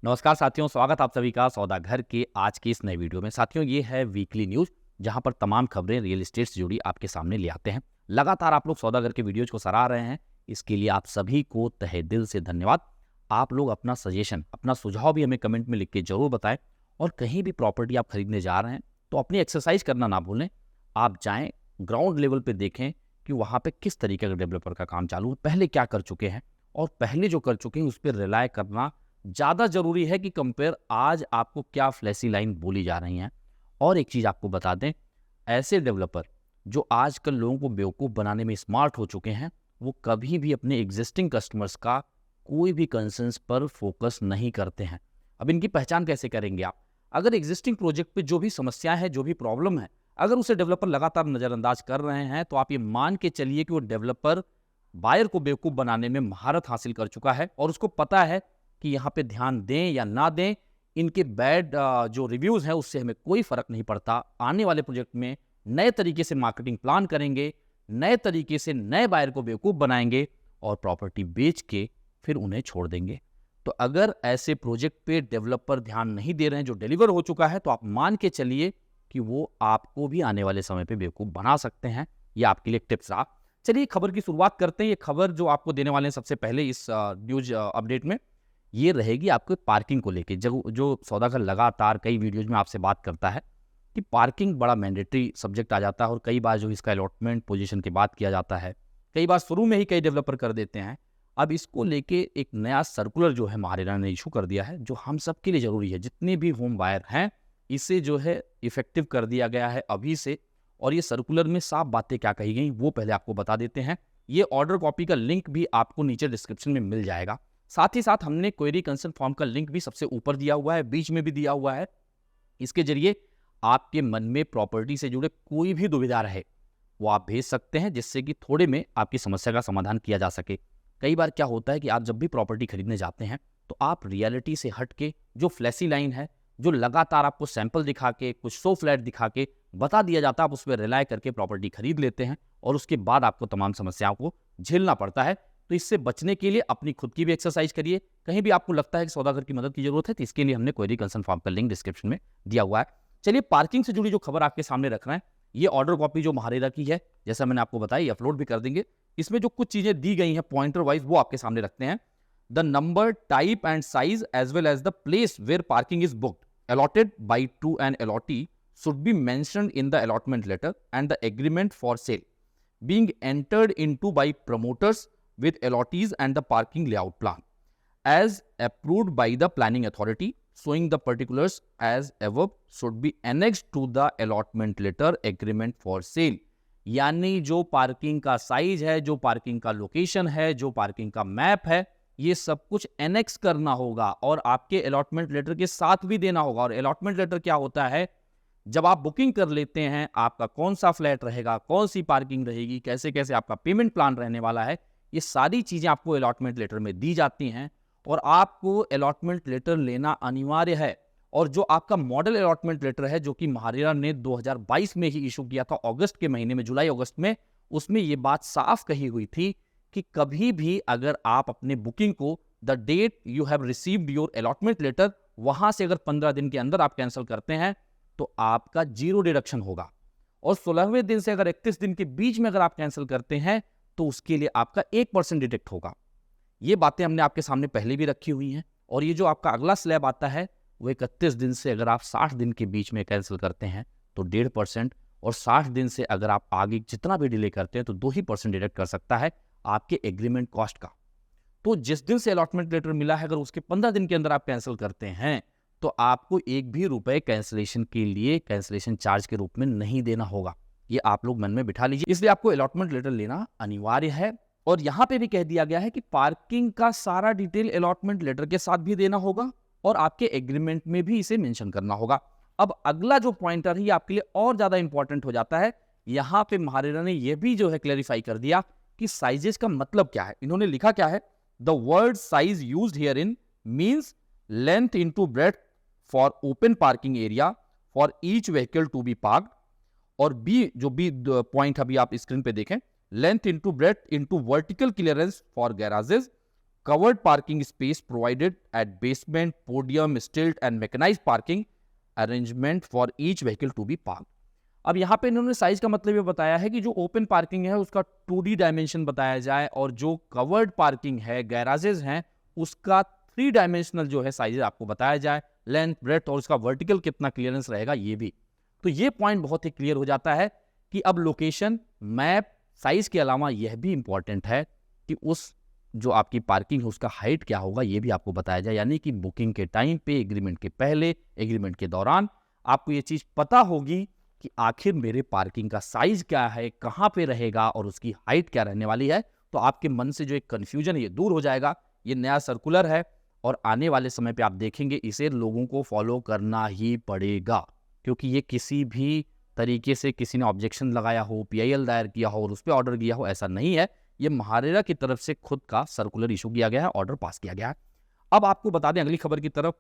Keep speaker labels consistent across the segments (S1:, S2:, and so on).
S1: नमस्कार साथियों, स्वागत आप सभी का सौदागर के आज की इस नए वीडियो में। साथियों, ये है वीकली न्यूज जहां पर तमाम खबरें रियल एस्टेट से जुड़ी आपके सामने ले आते हैं। लगातार आप लोग सौदागर के वीडियोज को सराह रहे हैं, इसके लिए आप सभी को तहे दिल से धन्यवाद। आप लोग अपना सजेशन, अपना सुझाव भी हमें कमेंट में लिख के जरूर बताएं। और कहीं भी प्रॉपर्टी आप खरीदने जा रहे हैं तो अपनी एक्सरसाइज करना ना भूलें। आप जाएं, ग्राउंड लेवल पे देखें कि वहाँ पे किस तरीके का डेवलपर का काम चालू है, पहले क्या कर चुके हैं, और पहले जो कर चुके हैं उस पर रिलाय करना ज़्यादा ज़रूरी है कि कंपेयर आज आपको क्या फ्लैशी लाइन बोली जा रही हैं। और एक चीज़ आपको बता दें, ऐसे डेवलपर जो आजकल लोगों को बेवकूफ़ बनाने में स्मार्ट हो चुके हैं, वो कभी भी अपने एग्जिस्टिंग कस्टमर्स का कोई भी कंसर्न्स पर फोकस नहीं करते हैं। अब इनकी पहचान कैसे करेंगे आप? अगर एग्जिस्टिंग प्रोजेक्ट पे जो भी समस्या है, जो भी प्रॉब्लम है, अगर उसे डेवलपर लगातार नज़रअंदाज कर रहे हैं, तो आप ये मान के चलिए कि वो डेवलपर बायर को बेवकूफ़ बनाने में महारत हासिल कर चुका है और उसको पता है कि यहाँ पे ध्यान दें या ना दें, इनके बैड जो रिव्यूज़ हैं उससे हमें कोई फ़र्क नहीं पड़ता। आने वाले प्रोजेक्ट में नए तरीके से मार्केटिंग प्लान करेंगे, नए तरीके से नए बायर को बेवकूफ़ बनाएंगे और प्रॉपर्टी बेच के फिर उन्हें छोड़ देंगे। तो अगर ऐसे प्रोजेक्ट पे डेवलपर ध्यान नहीं दे रहे हैं जो डिलीवर हो चुका है, तो आप मान के चलिए कि वो आपको भी आने वाले समय पे बेवकूफ़ बना सकते हैं। ये आपके लिए टिप्स रहा। चलिए खबर की शुरुआत करते हैं। ये खबर जो आपको देने वाले हैं सबसे पहले इस न्यूज़ अपडेट में, ये रहेगी आपको पार्किंग को लेके। जो सौदागर लगातार कई वीडियोज में आपसे बात करता है कि पार्किंग बड़ा मैंडेटरी सब्जेक्ट आ जाता है और कई बार जो इसका अलॉटमेंट पोजीशन के बाद किया जाता है, कई बार शुरू में ही कई डेवलपर कर देते हैं। अब इसको लेके एक नया सर्कुलर जो है महारेरा ने इशू कर दिया है, जो हम सब के लिए ज़रूरी है। जितने भी होम बायर हैं, इसे जो है इफेक्टिव कर दिया गया है अभी से। और ये सर्कुलर में साफ बातें क्या कही गई वो पहले आपको बता देते हैं। ये ऑर्डर कॉपी का लिंक भी आपको नीचे डिस्क्रिप्शन में मिल जाएगा। साथ ही साथ हमने क्वेरी कंसर्न फॉर्म का लिंक भी सबसे ऊपर दिया हुआ है, बीच में भी दिया हुआ है। इसके जरिए आपके मन में प्रॉपर्टी से जुड़े कोई भी दुविधा रहे वो आप भेज सकते हैं, जिससे कि थोड़े में आपकी समस्या का समाधान किया जा सके। कई बार क्या होता है कि आप जब भी प्रॉपर्टी खरीदने जाते हैं तो आप रियलिटी से हट के जो फ्लैशी लाइन है, जो लगातार आपको सैंपल दिखा के, कुछ 100 फ्लैट दिखा के बता दिया जाता है, आप उस पर रिलाय करके प्रॉपर्टी खरीद लेते हैं और उसके बाद आपको तमाम समस्याओं को झेलना पड़ता है। तो इससे बचने के लिए अपनी खुद की भी एक्सरसाइज करिए। कहीं भी आपको लगता है कि सौदागर की मदद की जरूरत है, तो इसके लिए हमने क्वेरी कंसर्न फॉर्म का लिंक डिस्क्रिप्शन में दिया हुआ है। चलिए पार्किंग से जुड़ी जो खबर आपके सामने रख रहे हैं, ये ऑर्डर कॉपी जो महारेरा की है, जैसा मैंने आपको बताया, अपलोड भी कर देंगे। इसमें जो कुछ चीजें दी गई हैं पॉइंटर वाइज, वो आपके सामने रखते हैं। The number, type and size as well as the place where parking is booked allotted by to an allottee should be mentioned in the allotment letter and the agreement for sale being entered into by promoters with allottees and the parking layout plan as approved by the planning authority, showing the particulars as above should be annexed to the allotment letter agreement for sale। यानी जो parking का size है, जो parking का location है, जो parking का map है, ये सब कुछ एनेक्स करना होगा और आपके अलॉटमेंट लेटर के साथ भी देना होगा। और अलॉटमेंट लेटर क्या होता है? जब आप बुकिंग कर लेते हैं, आपका कौन सा फ्लैट रहेगा, कौन सी पार्किंग रहेगी, कैसे कैसे आपका पेमेंट प्लान रहने वाला है, ये सारी चीजें आपको अलॉटमेंट लेटर में दी जाती हैं और आपको अलॉटमेंट लेटर लेना अनिवार्य है। और जो आपका मॉडल अलॉटमेंट लेटर है, जो कि महारेरा ने 2022 में ही इशू किया था, अगस्त के महीने में, जुलाई अगस्त में, उसमें यह बात साफ कही हुई थी कि कभी भी अगर आप अपने बुकिंग को the date you have received your allotment letter, वहां से अगर 15 दिन के अंदर आप कैंसिल करते हैं तो आपका 0 डिडक्शन होगा। और 16वें दिन से अगर 31 दिन के बीच में अगर आप कैंसिल करते हैं तो उसके लिए आपका 1% डिडक्ट होगा। ये बातें हमने आपके सामने पहले भी रखी हुई हैं। और ये जो आपका अगला स्लैब आता है वो 31 दिन से अगर आप 60 दिन के बीच में कैंसिल करते हैं तो 1.5%, और 60 दिन से अगर आप आगे जितना भी डिले करते हैं तो 2% डिडक्ट कर सकता है आपके एग्रीमेंट कॉस्ट का। तो जिस दिन से अलॉटमेंट लेटर मिला है, अगर उसके 15 दिन के अंदर आप कैंसिल करते हैं तो आपको एक भी रुपए कैंसिलेशन के लिए, कैंसिलेशन चार्ज के रूप में नहीं देना होगा। ये आप लोग मन में बिठा लीजिए। इसलिए आपको अलॉटमेंट लेटर लेना अनिवार्य है। और यहां पे भी कह दिया गया है कि पार्किंग का सारा डिटेल अलॉटमेंट लेटर के साथ भी देना होगा और आपके एग्रीमेंट में भी इसे मेंशन करना होगा। अब अगला जो पॉइंटर है ये आपके लिए और ज्यादा इंपॉर्टेंट हो जाता है। यहां पे महारेरा ने यह भी जो है क्लैरिफाई कर दिया कि साइजेस का मतलब क्या है। इन्होंने लिखा क्या है? The word size used here in means length into breadth for open parking area for each vehicle to be parked. और बी, जो बी पॉइंट अभी आप स्क्रीन पे देखें, length into breadth into vertical clearance for garages covered parking space provided at basement, podium, stilt and mechanized parking arrangement for each vehicle to be parked. अब यहाँ पे इन्होंने साइज का मतलब ये बताया है कि जो ओपन पार्किंग है उसका 2D डायमेंशन बताया जाए और जो कवर्ड पार्किंग है, गैराजेस हैं, उसका 3 डायमेंशनल जो है साइज आपको बताया जाए, लेंथ, ब्रेड्थ और उसका वर्टिकल कितना क्लियरेंस रहेगा ये भी। तो ये पॉइंट बहुत ही क्लियर हो जाता है कि अब लोकेशन, मैप, साइज के अलावा यह भी इंपॉर्टेंट है कि उस जो आपकी पार्किंग है उसका हाइट क्या होगा ये भी आपको बताया जाए। यानी कि बुकिंग के टाइम पे, एग्रीमेंट के पहले, एग्रीमेंट के दौरान आपको ये चीज पता होगी कि आखिर मेरे पार्किंग का साइज क्या है, कहाँ पे रहेगा और उसकी हाइट क्या रहने वाली है। तो आपके मन से जो एक कंफ्यूजन है ये दूर हो जाएगा। ये नया सर्कुलर है और आने वाले समय पे आप देखेंगे इसे लोगों को फॉलो करना ही पड़ेगा, क्योंकि ये किसी भी तरीके से किसी ने ऑब्जेक्शन लगाया हो, PIL दायर किया हो और उस पर ऑर्डर किया हो, ऐसा नहीं है। ये महारेरा की तरफ से खुद का सर्कुलर इशू किया गया है, ऑर्डर पास किया गया है। अब आपको बता दें अगली खबर की तरफ,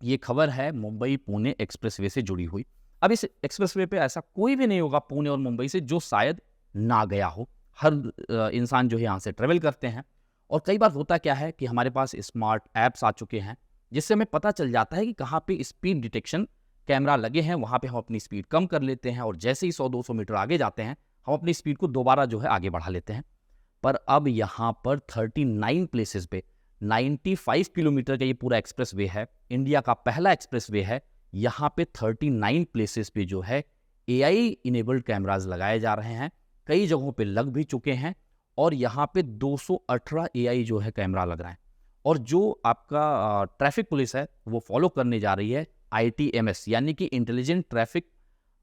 S1: ये खबर है मुंबई पुणे एक्सप्रेसवे से जुड़ी हुई। अब इस एक्सप्रेसवे पे ऐसा कोई भी नहीं होगा पुणे और मुंबई से जो शायद ना गया हो। हर इंसान जो है यहाँ से ट्रेवल करते हैं और कई बार होता क्या है कि हमारे पास स्मार्ट ऐप्स आ चुके हैं जिससे हमें पता चल जाता है कि कहाँ पे स्पीड डिटेक्शन कैमरा लगे हैं, वहाँ पे हम अपनी स्पीड कम कर लेते हैं और जैसे ही 100-200 मीटर आगे जाते हैं हम अपनी स्पीड को दोबारा जो है आगे बढ़ा लेते हैं। पर अब यहाँ पर 39 प्लेसेस पे 95 किलोमीटर का ये पूरा एक्सप्रेसवे है, इंडिया का पहला एक्सप्रेसवे है। यहाँ पे 39 प्लेसेस पे जो है AI इनेबल्ड कैमराज लगाए जा रहे हैं, कई जगहों पे लग भी चुके हैं और यहाँ पे 218 AI जो है कैमरा लग रहा है। और जो आपका ट्रैफिक पुलिस है वो फॉलो करने जा रही है ITMS यानी कि इंटेलिजेंट ट्रैफिक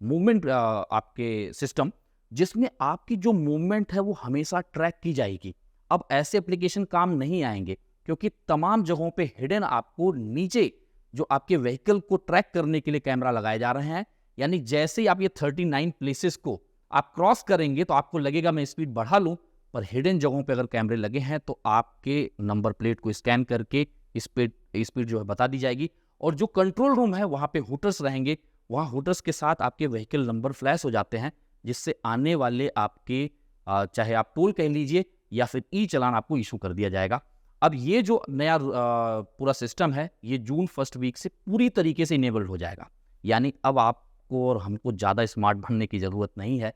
S1: मूवमेंट आपके सिस्टम, जिसमें आपकी जो मूवमेंट है वो हमेशा ट्रैक की जाएगी। अब ऐसे एप्लीकेशन काम नहीं आएंगे क्योंकि तमाम जगहों पे हिडन आपको नीचे जो आपके व्हीकल को ट्रैक करने के लिए कैमरा लगाए जा रहे हैं। यानी जैसे ही आप ये 39 प्लेसेस को आप क्रॉस करेंगे तो आपको लगेगा मैं स्पीड बढ़ा लूं, पर हिडन जगहों पे अगर कैमरे लगे हैं तो आपके नंबर प्लेट को स्कैन करके स्पीड जो है बता दी जाएगी। और जो कंट्रोल रूम है वहां पे हुटर्स रहेंगे, वहां हुटर्स के साथ आपके व्हीकल नंबर फ्लैश हो जाते हैं, जिससे आने वाले आपके चाहे आप टोल कह लीजिए या फिर ई चालान आपको इशू कर दिया जाएगा। अब ये जो नया पूरा सिस्टम है ये जून 1 वीक से पूरी तरीके से इनेबल्ड हो जाएगा। यानी अब आपको और हमको ज़्यादा स्मार्ट बनने की ज़रूरत नहीं है,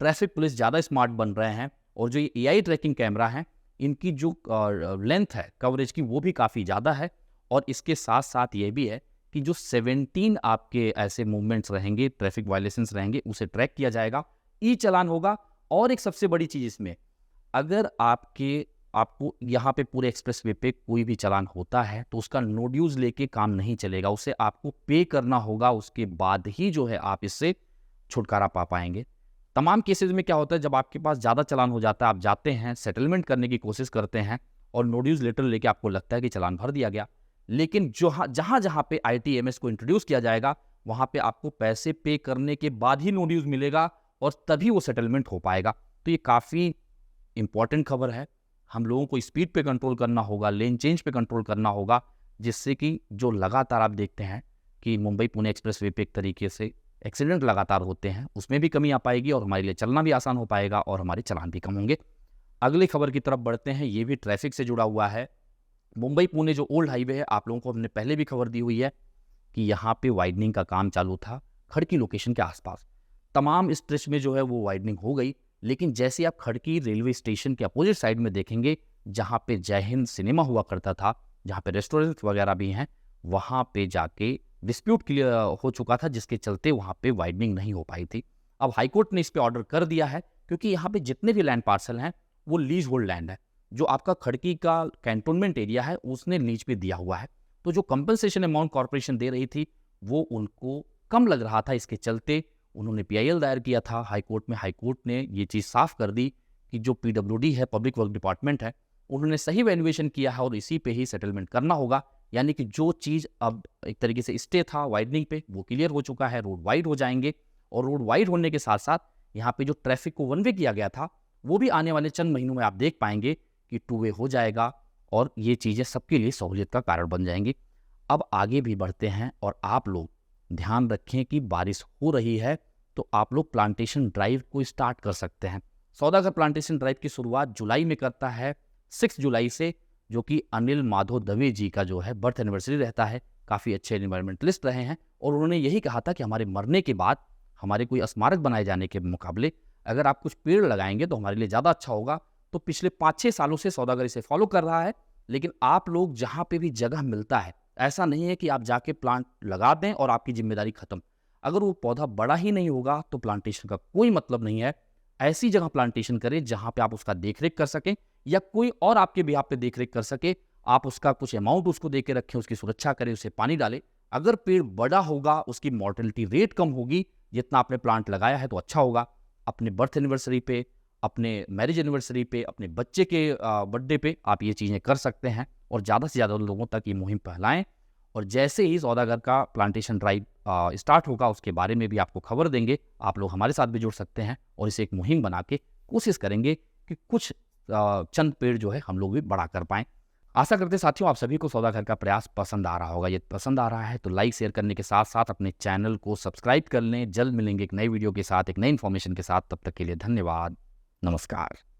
S1: ट्रैफिक पुलिस ज़्यादा स्मार्ट बन रहे हैं और जो ये AI ट्रैकिंग कैमरा है इनकी जो लेंथ है कवरेज की वो भी काफ़ी ज़्यादा है। और इसके साथ साथ ये भी है कि जो 17 आपके ऐसे मूवमेंट्स रहेंगे, ट्रैफिक वायलेशंस रहेंगे, उसे ट्रैक किया जाएगा, ई चालान होगा। और एक सबसे बड़ी चीज़ इसमें, अगर आपको यहाँ पे पूरे एक्सप्रेसवे पे कोई भी चालान होता है तो उसका नो ड्यूज लेके काम नहीं चलेगा, उसे आपको पे करना होगा, उसके बाद ही जो है आप इससे छुटकारा पा पाएंगे। तमाम केसेस में क्या होता है, जब आपके पास ज़्यादा चालान हो जाता है, आप जाते हैं सेटलमेंट करने की कोशिश करते हैं और नो ड्यूज लेटर लेके आपको लगता है कि चालान भर दिया गया, लेकिन जहाँ जहाँ पे ITMS को इंट्रोड्यूस किया जाएगा वहाँ पे आपको पैसे पे करने के बाद ही नो ड्यूज मिलेगा और तभी वो सेटलमेंट हो पाएगा। तो ये काफ़ी इंपॉर्टेंट खबर है। हम लोगों को स्पीड पे कंट्रोल करना होगा, लेन चेंज पे कंट्रोल करना होगा, जिससे कि जो लगातार आप देखते हैं कि मुंबई पुणे एक्सप्रेसवे पे एक तरीके से एक्सीडेंट लगातार होते हैं, उसमें भी कमी आ पाएगी और हमारे लिए चलना भी आसान हो पाएगा और हमारे चालान भी कम होंगे। अगली खबर की तरफ बढ़ते हैं, ये भी ट्रैफिक से जुड़ा हुआ है। मुंबई पुणे जो ओल्ड हाईवे है, आप लोगों को हमने पहले भी खबर दी हुई है कि यहाँ पे वाइडनिंग का काम चालू था खड़की लोकेशन के आसपास। तमाम स्ट्रेच में जो है वो वाइडनिंग हो गई, लेकिन जैसे आप खड़की रेलवे स्टेशन के अपोजिट साइड में देखेंगे जहाँ पे जय हिंद सिनेमा हुआ करता था, जहाँ पे रेस्टोरेंट वगैरह भी हैं, वहाँ पे जाके डिस्प्यूट क्लियर हो चुका था, जिसके चलते वहाँ पे वाइडनिंग नहीं हो पाई थी। अब हाईकोर्ट ने इस पे ऑर्डर कर दिया है क्योंकि यहाँ पे जितने भी लैंड पार्सल हैं वो लीज होल्ड लैंड है। जो आपका खड़की का कैंटोनमेंट एरिया है उसने लीज पे दिया हुआ है, तो जो कंपनसेशन अमाउंट कॉर्पोरेशन दे रही थी वो उनको कम लग रहा था। इसके चलते उन्होंने PIL दायर किया था हाईकोर्ट में। हाईकोर्ट ने ये चीज़ साफ कर दी कि जो PWD है, पब्लिक वर्क डिपार्टमेंट है, उन्होंने सही वैल्यूएशन किया है और इसी पे ही सेटलमेंट करना होगा। यानी कि जो चीज़ अब एक तरीके से स्टे था वाइडनिंग पे वो क्लियर हो चुका है, रोड वाइड हो जाएंगे। और रोड वाइड होने के साथ साथ यहाँ पे जो ट्रैफिक को वन वे किया गया था वो भी आने वाले चंद महीनों में आप देख पाएंगे कि 2 वे हो जाएगा और ये चीज़ें सबके लिए सहूलियत का कारण बन जाएंगी। अब आगे भी बढ़ते हैं और आप लोग ध्यान रखें कि बारिश हो रही है तो आप लोग प्लांटेशन ड्राइव को स्टार्ट कर सकते हैं। सौदागर प्लांटेशन ड्राइव की शुरुआत जुलाई में करता है, 6 जुलाई से जो कि अनिल माधव दवे जी का जो है बर्थ एनिवर्सरी रहता है। काफ़ी अच्छे एनवायरमेंटलिस्ट रहे हैं और उन्होंने यही कहा था कि हमारे मरने के बाद हमारे कोई स्मारक बनाए जाने के मुकाबले अगर आप कुछ पेड़ लगाएंगे तो हमारे लिए ज़्यादा अच्छा होगा। तो पिछले 5-6 सालों से सौदागर इसे फॉलो कर रहा है। लेकिन आप लोग जहाँ पे भी जगह मिलता है, ऐसा नहीं है कि आप जाके प्लांट लगा दें और आपकी जिम्मेदारी खत्म। अगर वो पौधा बड़ा ही नहीं होगा तो प्लांटेशन का कोई मतलब नहीं है। ऐसी जगह प्लांटेशन करें जहाँ पे आप उसका देखरेख कर सकें या कोई और आपके बिहाफ पे देखरेख कर सके। आप उसका कुछ अमाउंट उसको दे के रखें, उसकी सुरक्षा करें, उसे पानी डालें। अगर पेड़ बड़ा होगा, उसकी मॉर्टेलिटी रेट कम होगी। जितना आपने प्लांट लगाया है तो अच्छा होगा। अपने बर्थ एनिवर्सरी पे, अपने मैरिज एनिवर्सरी पे, अपने बच्चे के बर्थडे पे आप ये चीज़ें कर सकते हैं और ज़्यादा से ज़्यादा लोगों तक ये मुहिम फैलाएं। और जैसे ही सौदागर का प्लांटेशन ड्राइव स्टार्ट होगा उसके बारे में भी आपको खबर देंगे। आप लोग हमारे साथ भी जुड़ सकते हैं और इसे एक मुहिम बना के कोशिश करेंगे कि कुछ चंद पेड़ जो है हम लोग भी बड़ा कर पाएँ। आशा करते साथियों आप सभी को सौदागर का प्रयास पसंद आ रहा होगा। ये पसंद आ रहा है तो लाइक शेयर करने के साथ साथ अपने चैनल को सब्सक्राइब कर लें। जल्द मिलेंगे एक नई वीडियो के साथ, एक नई इन्फॉर्मेशन के साथ। तब तक के लिए धन्यवाद। नमस्कार।